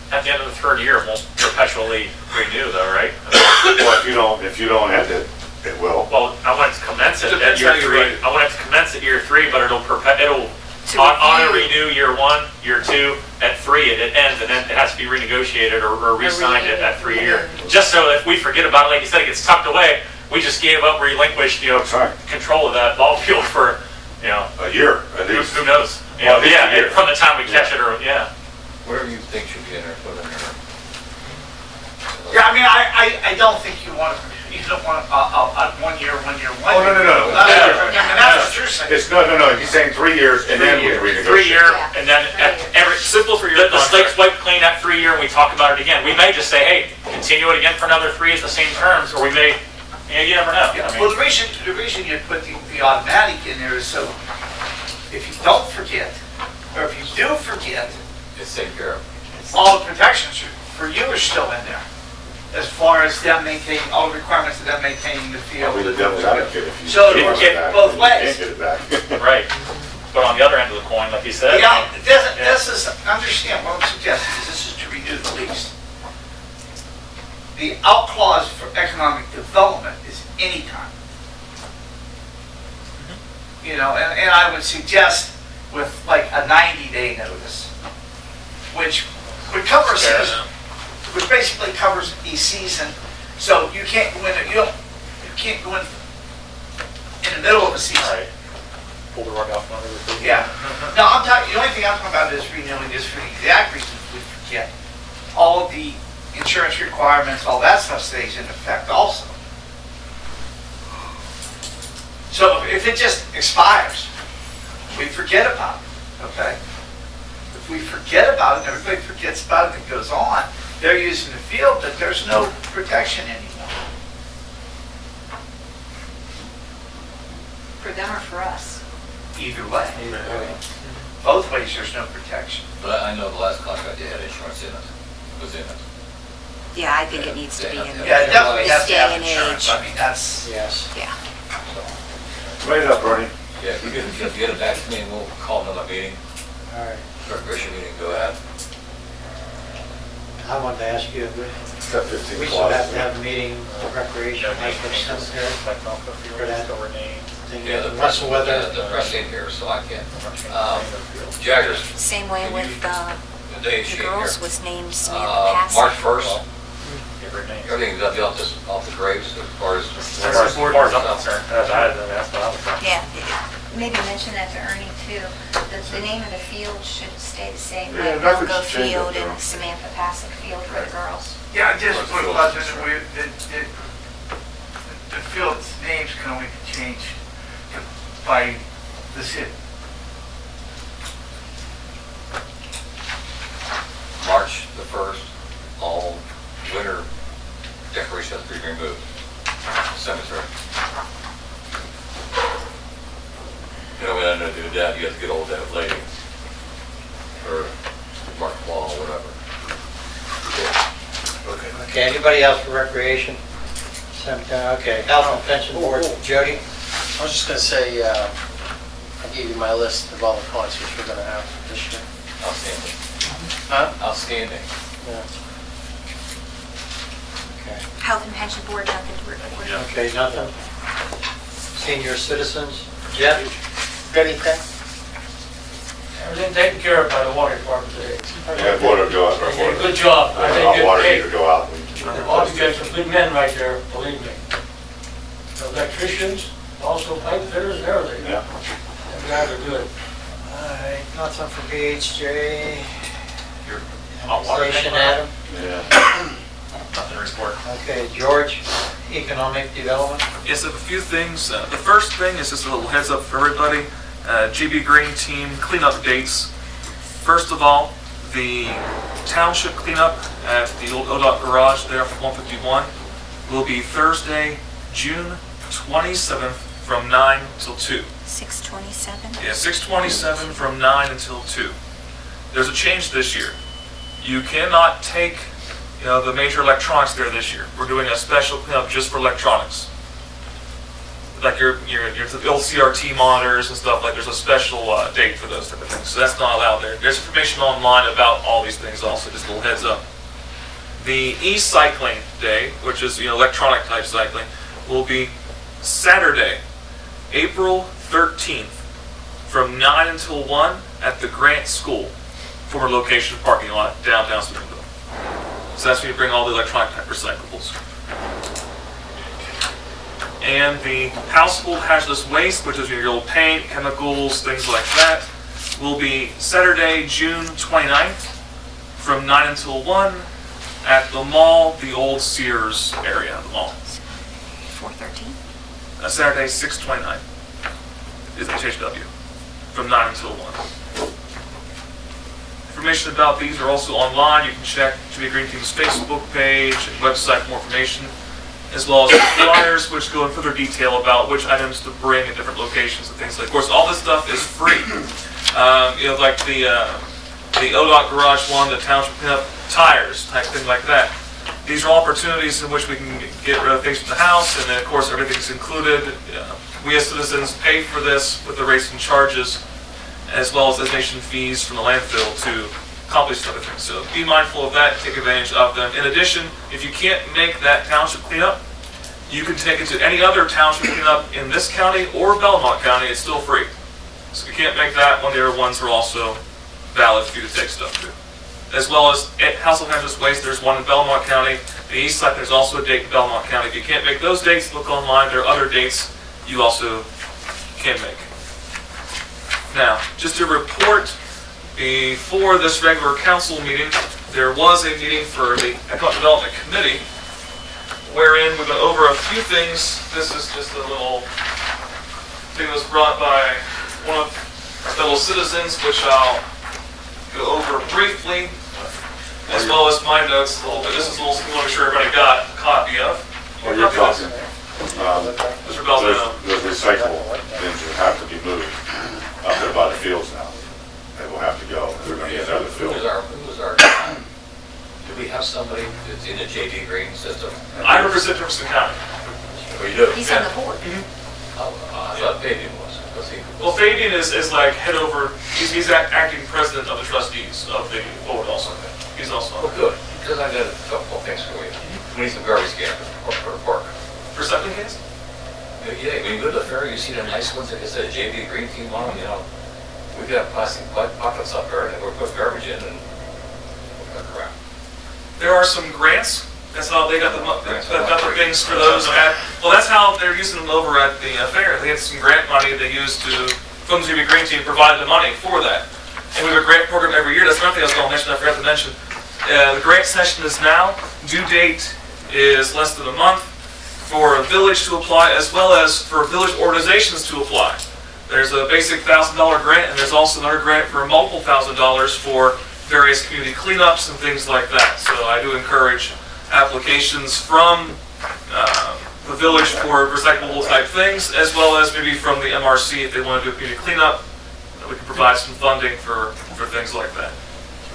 At the end of the third year, it won't perpetually renew though, right? Well, if you don't end it, it will. Well, I want it to commence it at Depends year how you 3. write it. I want it to commence at year 3, but it'll To auto review. renew year 1, year 2, at 3 it ends, and then it has to be renegotiated or re-signed at 3 year. Just so if we forget about it, like you said, it gets tucked away, we just gave up, relinquished, That's right. control of that ball field for, A year, at least. who knows? Well, at least a year. From the time we catch it, or, yeah. Whatever you think should be in there, put in there. Yeah, I mean, I don't think you don't want a 1 year. Oh, no. I mean, that's what you're saying. It's, no, he's saying 3 years and then we renegotiate. 3 year, Yeah. and then at every, Simple for your the slate's contract. wiped clean at 3 year, and we talk about it again. We may just say, hey, continue it again for another 3 at the same terms, or we may, you never know. Yeah, I mean- well, the reason you put the automatic in there is so if you don't forget, or if you do forget, It's taken care of. all the protections for you are still in there. As far as them maintaining, all the requirements of them maintaining the field. I'll be the devil's advocate if you. So if you want if it back, both you ways. Can't get it back. Right. But on the other end of the coin, like you said, Yeah, Yeah. this is, understand what I'm suggesting, is this is to renew the lease. The out clause for economic development is anytime. You know, and I would suggest with like a 90-day notice, which would cover a Fair season, enough. which basically covers a season. So you can't go in, you can't go in the middle of a season. Right. Pull the rug out from under the feet. Yeah. No, the only thing I'm talking about is renewing this for the exact reason we forget. All of the insurance requirements, all that stuff stays in effect also. So if it just expires, we forget about it, okay? If we forget about it, and everybody forgets about it, and it goes on, they're using the field, but there's no protection anymore. For them or for us? Either way. Both ways, there's no protection. But I know the last contract, they had insurance in it, was in it. Yeah, I think it needs to be in Yeah, there. Yeah, it definitely has to This have day and insurance. age. I mean, that's. Yes. Yeah. Write it up, Bernie. Yeah, if you get it back to me, we'll call another meeting, All right. recreation meeting, go ahead. I wanted to ask you, Step 15 We should have to have a meeting, recreation, Highway Cemetery, for that thing, Yeah, the Russell Weather. The press ain't here, so I can't. Jaggers, Same way with the day she the ain't girls here. was named Samantha Passy. March 1st, everything's gonna be off the graves as far as. As far as I'm concerned, that's what I was talking. Yeah, maybe mention that to Ernie too. The name of the field should stay the same, Yeah, like nothing's Mingo changed Field up there. and Samantha Passy Field for the girls. Yeah, I just put in that the field's names can only be changed by the city. March the 1st, all winter decorations have to be removed. Cemetery. You know, we don't know to do that, you have to get hold of that lady. Or Mark Law, or whatever. Yeah. Okay, anybody else for recreation? Okay, Health and Pension Board, Jody? I was just gonna say, I gave you my list of all the concerts we're gonna have this year. Outstanding. Huh? Outstanding. Yeah. Okay. Health and Pension Board, nothing to report. Okay, nothing. Senior citizens, Jeff? Got anything? Everything taken care of by the water department today. Yeah, water go out. They did a good job. I think Water they, heater go out. all you got some good men right there, believe me. The electricians, also pipe fitters and everything. Yeah. Them guys are good. All right, nothing for BHJ. Your water Station, tank, Adam? Yeah. nothing to report. Okay, George, Economic Development? Yes, I have a few things. The first thing is just a little heads up for everybody. GB Green Team cleanup dates. First of all, the township cleanup at the old ODOT garage there from 151 will be Thursday, June 27th from 9 till 2. 627? Yeah, 6/27 from 9 until 2. There's a change this year. You cannot take, the major electronics there this year. We're doing a special cleanup just for electronics. Like your old CRT monitors and stuff, like there's a special date for those type of things. So that's not allowed there. There's information online about all these things also, just a little heads up. The e-cycling day, which is electronic type cycling, will be Saturday, April 13th from 9 until 1 at the Grant School, former location parking lot, downtown Springville. So that's when you bring all the electronic type recyclables. And the household hazardous waste, which is your old paint, chemicals, things like that, will be Saturday, June 29th from 9 until 1 at the mall, the old Sears area of the mall. 413? Saturday, 6/29 is at HW from 9 until 1. Information about these are also online. You can check GB Green Team's Facebook page and website for more information, as well as the flyers, which go in further detail about which items to bring at different locations and things like. Of course, all this stuff is free. Like the ODOT garage one, the township cleanup, tires, type thing like that. These are all opportunities in which we can get rid of things from the house, and then of course everything's included. We as citizens pay for this with the rates and charges, as well as donation fees from the landfill to accomplish other things. So be mindful of that, take advantage of them. In addition, if you can't make that township cleanup, you can take it to any other township cleanup in this county or Belmont County. It's still free. So if you can't make that, one of the other ones are also valid for you to take stuff to. As well as at household hazardous waste, there's one in Belmont County. The east side, there's also a date in Belmont County. If you can't make those dates, look online. There are other dates you also can make. Now, just to report, before this regular council meeting, there was a meeting for the Economic Development Committee, wherein we went over a few things. This is just a little thing that was brought by one of our fellow citizens, which I'll go over briefly, as well as my notes a little bit. This is a little thing I want to make sure everybody got a copy of. Well, you're talking, Mr. Belzano. those recyclable bins will have to be moved up there by the fields now. They will have to go. They're going to use other Who fields. was our, do we have somebody that's in the JD Green system? I represent Jefferson County. Oh, you do? He's on the board. I thought Fabian was. Was he? Well, Fabian is like head over, he's acting president of the trustees of the board also. He's also on Well, good, because I got a couple of things for you. We need some garbage cans for the park. Recycling cans? Yeah, when you go to the fair, you see the nice ones, like I said, JB Green Team on them, you know. We got plastic pockets up there, and we'll put garbage in and we'll cut crap. There are some grants. That's how they got the things for those. Well, that's how they're using them over at the fair. They had some grant money they used from the JB Green Team provided the money for that. And we have a grant program every year. That's another thing I was going to mention. I forgot to mention. The grant session is now. Due date is less than a month for a village to apply, as well as for village organizations to apply. There's a basic $1,000 grant, and there's also another grant for multiple $1,000s for various community cleanups and things like that. So I do encourage applications from the village for recyclable type things, as well as maybe from the MRC if they want to do a community cleanup. We can provide some funding for things like that.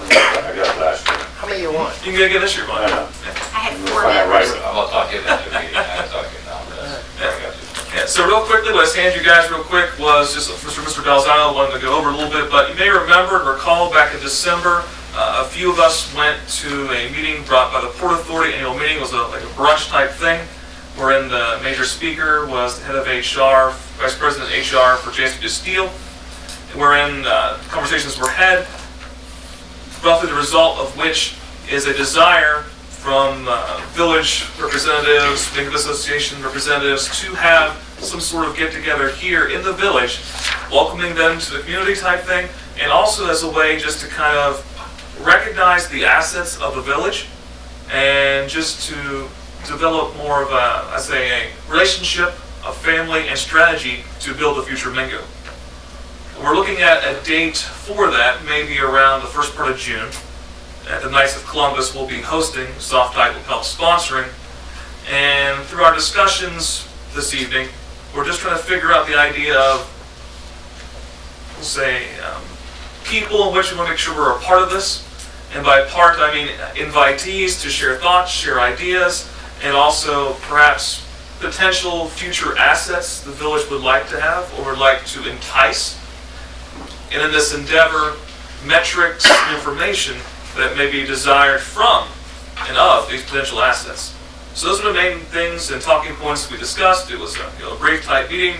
I got it last year. How many you want? You can get it again this year, Mike. I had 4 members. I'm not talking about the meeting, I'm talking now. I got you. Yeah, so real quickly, what I handed you guys real quick was just Mr. Balzano wanted to go over a little bit, but you may remember and recall back in December, a few of us went to a meeting brought by the Port Authority. Annual meeting. It was like a brunch type thing, wherein the major speaker was the head of HR, Vice President of HR for JSP Steel, wherein conversations were had, roughly the result of which is a desire from village representatives, Mingo Association representatives, to have some sort of get-together here in the village, welcoming them to the community type thing, and also as a way just to kind of recognize the assets of the village and just to develop more of a relationship, a family, and strategy to build the future Mingo. We're looking at a date for that, maybe around the first part of June. At the Knights of Columbus, we'll be hosting, Soft Tide will help sponsoring. And through our discussions this evening, we're just trying to figure out the idea of, we'll say, people in which we want to make sure we're a part of this. And by part, I mean invitees to share thoughts, share ideas, and also perhaps potential future assets the village would like to have or would like to entice. And in this endeavor, metrics, information that may be desired from and of these potential assets. So those are the main things and talking points we discussed. It was a brief type meeting.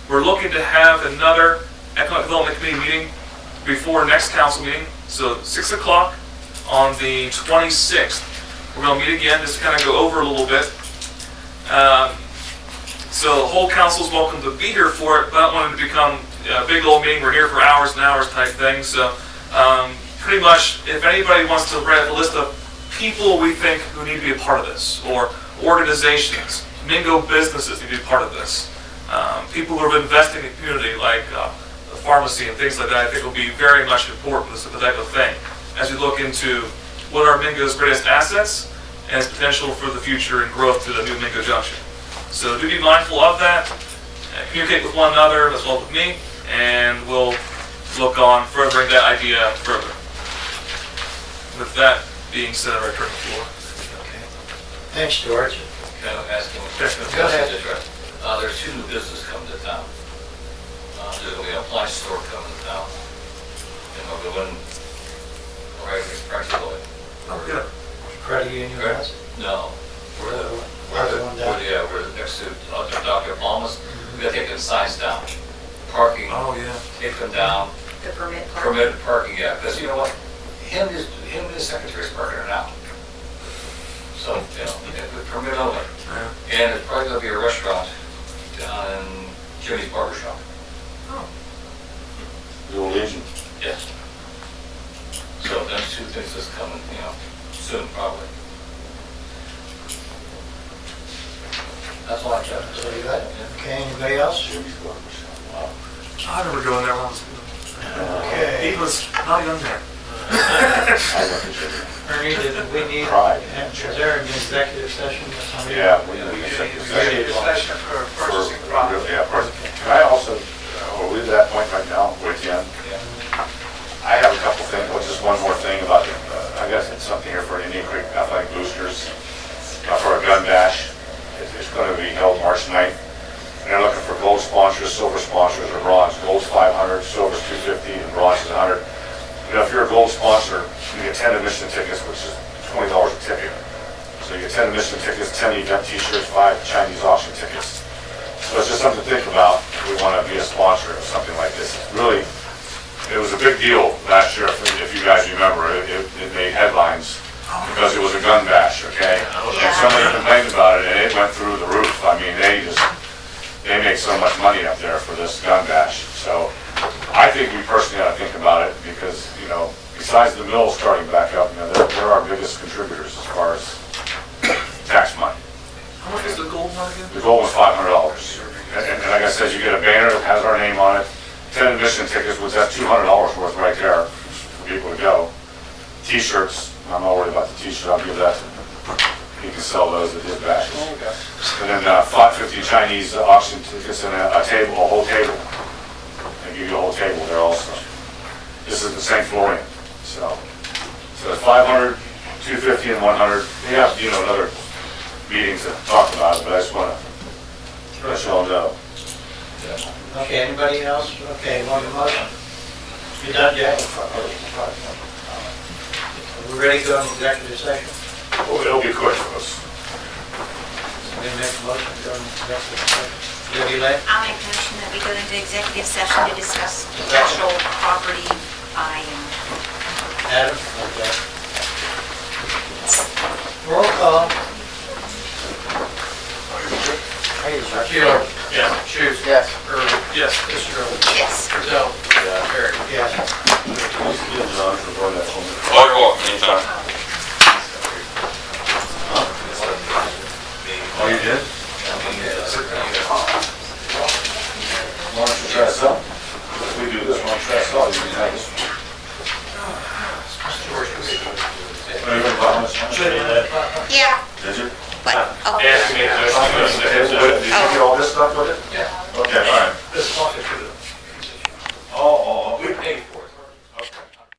We're looking to have another Economic Development Committee meeting before next council meeting. So 6 o'clock on the 26th. We're going to meet again, just kind of go over a little bit. So the whole council's welcome to be here for it, but I don't want it to become a big old meeting. We're here for hours and hours type thing. So pretty much, if anybody wants to write a list of people we think who need to be a part of this, or organizations, Mingo businesses need to be a part of this, people who are investing in the community, like the pharmacy and things like that, I think will be very much important. This type of thing as we look into what are Mingo's greatest assets and its potential for the future and growth to the new Mingo Junction. So do be mindful of that, communicate with one another as well with me, and we'll look on furthering that idea further. With that being said, I return the floor. Thanks, George. Can I ask him a question? Go ahead. There's 2 new businesses coming to town. There's going to be an appliance store coming to town. And they'll go in, right, practically. Oh, good. Credit union has? No. Where's the one down? We're next to Dr. Palmas. We got to take the signs down. Parking, Oh, yeah. take them down. The permit part. Permitted parking, yeah, because you know what? Him and his secretary's parking there now. So, with permit only. Yeah. And it's probably gonna be a restaurant down in Jimmy's Barber Shop. Oh. The old Legion. Yes. So those 2 things is coming, soon probably. That's all I got. So you got it? Okay, anybody else? Jimmy's Barber Shop. Wow. I remember going there once. Okay. He was not young there. I went to Jimmy. Ernie, did we need, Pride. is there an executive session? Yeah, we Executive executive session for purchasing property. Yeah, can I also, we'll leave that point right now with you. I have a couple things, well, just one more thing about, I guess it's something here for Indian Creek Athletic Boosters, for a gun bash. It's going to be held March 9th. And they're looking for gold sponsors, silver sponsors, or bronze. Gold's 500, silver's 250, and bronze is 100. If you're a gold sponsor, you get 10 admission tickets, which is $20 a ticket. So you get 10 admission tickets, 10 event t-shirts, 5 Chinese auction tickets. So it's just something to think about if we want to be a sponsor of something like this. Really, it was a big deal last year, if you guys remember. It made headlines because it was a gun bash, okay? And somebody complained about it, and it went through the roof. I mean, they make so much money up there for this gun bash. So I think we personally ought to think about it because, you know, besides the mill starting back up, you know, they're our biggest contributors as far as tax money. How much is the gold one again? The goal was $500. And like I said, you get a banner that has our name on it, 10 admission tickets, which that's $200 worth right there for people to go. T-shirts, I'm not worried about the t-shirt, I'll give that to him. He can sell those at his bashes. And then 50 Chinese auction tickets and a table, a whole table. They give you a whole table there also. This is the St. Florian, so it's 500, 250, and 100. We have, you know, another meetings to talk about it, but I just want to let you all know. Okay, anybody else? Okay, one motion. You done, Jack? Are we ready to go into executive session? Well, it'll be quick for us. We make a motion to go into executive session. Debbie Lay? I'll make a motion that we go into executive session to discuss potential property buying. Adam? Okay. Roll call. Keeler. Yeah. Shoes. Yes. Irvin. Yes. Fitzgerald. Yes. Frizzell. Perry. Yes. Call your walk anytime. Oh, you did? Why don't you try to sell? If we do this, why don't you try to sell? You can have this. Are you gonna buy this? Yeah, Did you? but, oh, Yeah, I mean, Did you get all this stuff with it?